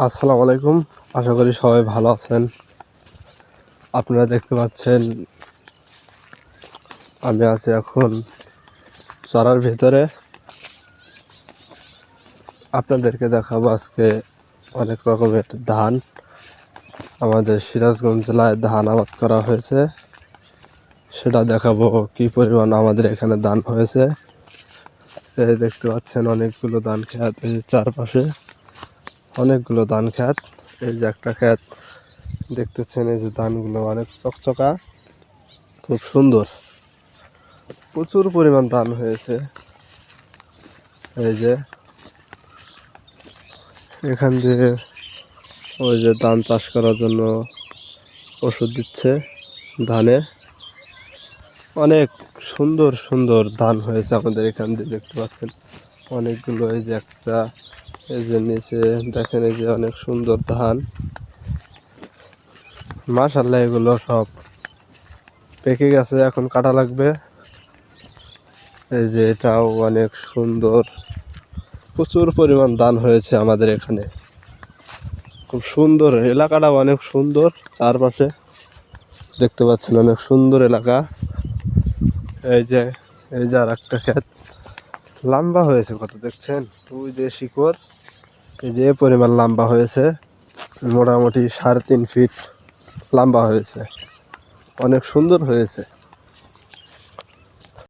আসসালামু আলাইকুম। আশা করি সবাই ভালো আছেন। আপনারা দেখতে পাচ্ছেন আমি আছি এখন চরার ভিতরে। আপনাদেরকে দেখাবো আজকে অনেক রকমের ধান। আমাদের সিরাজগঞ্জ জেলায় ধান আবাদ করা হয়েছে, সেটা দেখাবো কি পরিমাণ আমাদের এখানে ধান হয়েছে। এই দেখতে পাচ্ছেন অনেকগুলো ধান খেত, এই চারপাশে অনেকগুলো ধান খেত। এই যে একটা খেত দেখতেছেন, এই যে ধানগুলো অনেক চকচকা, খুব সুন্দর, প্রচুর পরিমাণ ধান হয়েছে। এই যে এখান দিয়ে ওই যে ধান চাষ করার জন্য ওষুধ দিচ্ছে ধানে। অনেক সুন্দর সুন্দর ধান হয়েছে আমাদের এখান দিয়ে, দেখতে পাচ্ছেন অনেকগুলো। এই যে একটা, এই যে নিচে দেখেন, এই যে অনেক সুন্দর ধান। মাশাআল্লাহ, এগুলো সব পেকে গেছে, এখন কাটা লাগবে। এই যে এটাও অনেক সুন্দর, প্রচুর পরিমাণ ধান হয়েছে আমাদের এখানে। খুব সুন্দর এলাকাটা, অনেক সুন্দর। চারপাশে দেখতে পাচ্ছেন অনেক সুন্দর এলাকা। এই যে আর একটা ক্ষেত লম্বা হয়েছে, কত দেখছেন, ওই যে শিকড়, এই যে পরিমাণ লম্বা হয়েছে, মোটামুটি 3.5 ফিট লম্বা হয়েছে, অনেক সুন্দর হয়েছে।